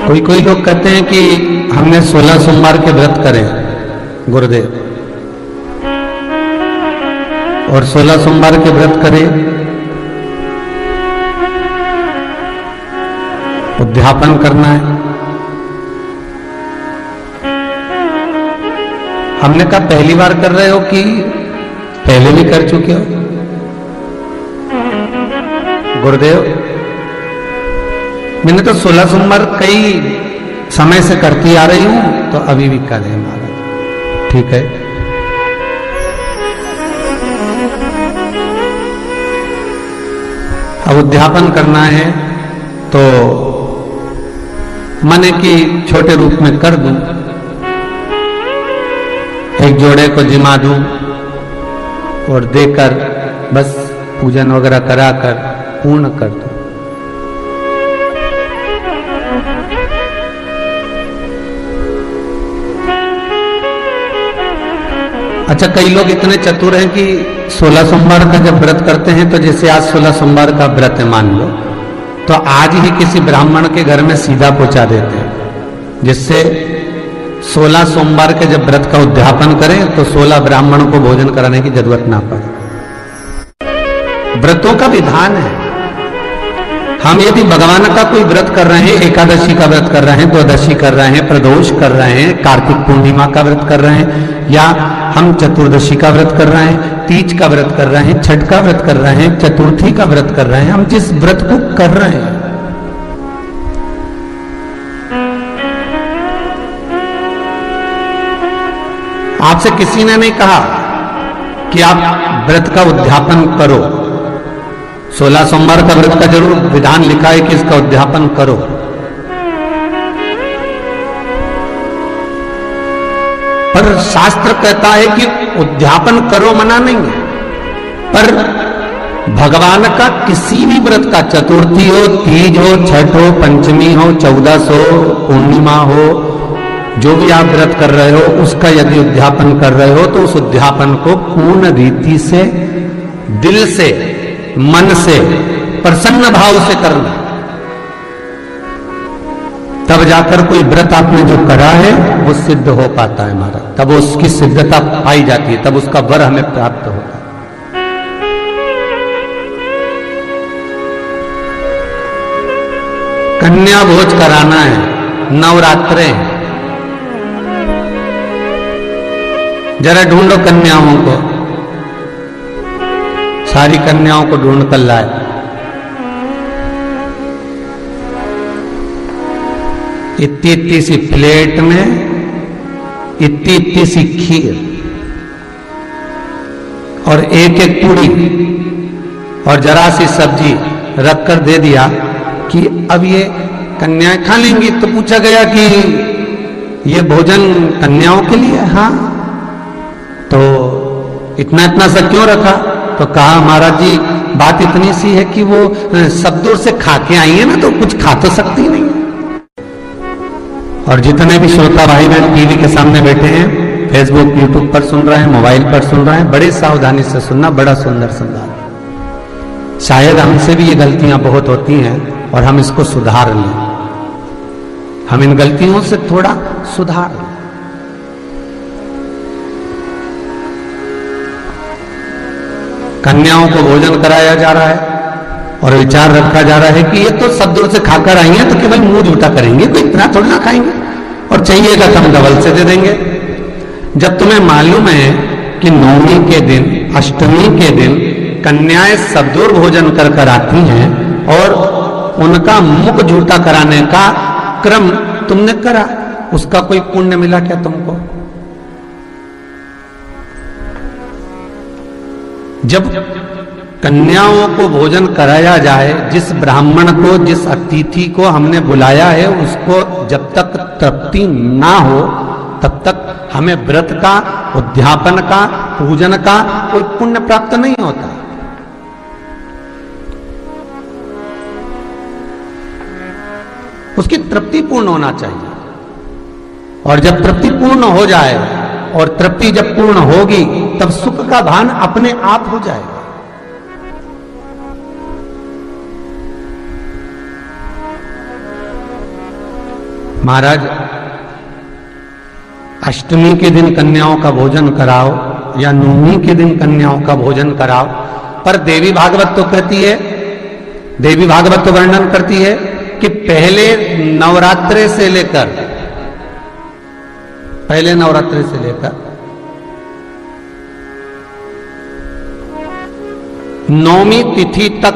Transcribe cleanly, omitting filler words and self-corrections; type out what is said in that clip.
कोई कोई लोग कहते हैं कि हमने 16 सोमवार के व्रत करे गुरुदेव, और 16 सोमवार के व्रत करे, उद्यापन करना है। हमने कहा पहली बार कर रहे हो कि पहले भी कर चुके हो? गुरुदेव मैंने तो 16 सोमवार कई समय से करती आ रही हूं, तो अभी भी कर रहे हैं महाराज। ठीक है, अब उद्यापन करना है तो मने की छोटे रूप में कर दूं, एक जोड़े को जिमा दूं और देकर बस पूजन वगैरह कराकर पूर्ण कर दूं। अच्छा, कई लोग इतने चतुर हैं कि 16 सोमवार का जब व्रत करते हैं तो जैसे आज 16 सोमवार का व्रत है मान लो, तो आज ही किसी ब्राह्मण के घर में सीधा पहुंचा देते हैं, जिससे 16 सोमवार के जब व्रत का उद्यापन करें तो 16 ब्राह्मणों को भोजन कराने की जरूरत ना पड़े। व्रतों का विधान है। हम यदि भगवान का कोई व्रत कर रहे हैं, एकादशी का व्रत कर रहे हैं, द्वादशी कर रहे हैं, प्रदोष कर रहे हैं, कार्तिक पूर्णिमा का व्रत कर रहे हैं, या हम चतुर्दशी का व्रत कर रहे हैं, तीज का व्रत कर रहे हैं, छठ का व्रत कर रहे हैं, चतुर्थी का व्रत कर रहे हैं, हम जिस व्रत को कर रहे हैं, आपसे किसी ने नहीं कहा कि आप व्रत का उद्यापन करो। 16 सोमवार का व्रत का जरूर विधान लिखा है कि इसका उद्यापन करो, पर शास्त्र कहता है कि उद्यापन करो मना नहीं है, पर भगवान का किसी भी व्रत का, चतुर्थी हो, तीज हो, छठ हो, पंचमी हो, 14 हो, पूर्णिमा हो, जो भी आप व्रत कर रहे हो उसका यदि उद्यापन कर रहे हो तो उस उद्यापन को पूर्ण रीति से, दिल से, मन से, प्रसन्न भाव से करना, तब जाकर कोई व्रत आपने जो करा है वो सिद्ध हो पाता है महाराज, तब उसकी सिद्धता पाई जाती है, तब उसका वर हमें प्राप्त होता है। कन्या भोज कराना है, नवरात्रे हैं, जरा ढूंढो कन्याओं को, सारी कन्याओं को ढूंढ कर लाए। इतनी इतनी सी प्लेट में इतनी इतनी सी खीर और एक एक पूड़ी और जरा सी सब्जी रखकर दे दिया कि अब ये कन्याएं खा लेंगी। तो पूछा गया कि ये भोजन कन्याओं के लिए? हाँ। तो इतना इतना सा क्यों रखा? तो कहा महाराज जी बात इतनी सी है कि वो सब दूर से खा के आई है ना, तो कुछ खा तो सकती नहीं। और जितने भी श्रोता भाई बहन टीवी के सामने बैठे हैं, फेसबुक यूट्यूब पर सुन रहे हैं, मोबाइल पर सुन रहे हैं, बड़ी सावधानी से सुनना, बड़ा सुंदर संवाद। शायद हमसे भी ये गलतियां बहुत होती हैं और हम इसको सुधार लें, हम इन गलतियों से थोड़ा सुधार लें। कन्याओं को भोजन कराया जा रहा है और विचार रखा जा रहा है कि ये तो सब दूर से खाकर आई हैं, तो केवल मुंह झूठा करेंगे, कोई इतना थोड़ा ना खाएंगे, और चाहिएगा तो हम डबल से दे देंगे। जब तुम्हें मालूम है कि नवमी के दिन, अष्टमी के दिन कन्याएं सब दूर भोजन कर कर आती हैं और उनका मुख झूठा कराने का क्रम तुमने करा, उसका कोई पुण्य मिला क्या तुमको? जब कन्याओं को भोजन कराया जाए, जिस ब्राह्मण को, जिस अतिथि को हमने बुलाया है, उसको जब तक तृप्ति ना हो तब तक हमें व्रत का, उद्यापन का, पूजन का कोई पुण्य प्राप्त नहीं होता। उसकी तृप्ति पूर्ण होना चाहिए, और जब तृप्ति पूर्ण हो जाए, और तृप्ति जब पूर्ण होगी तब सुख का भान अपने आप हो जाएगा। महाराज अष्टमी के दिन कन्याओं का भोजन कराओ या नवमी के दिन कन्याओं का भोजन कराओ, पर देवी भागवत तो कहती है, देवी भागवत तो वर्णन करती है कि पहले नवरात्रे से लेकर नौमी तिथि तक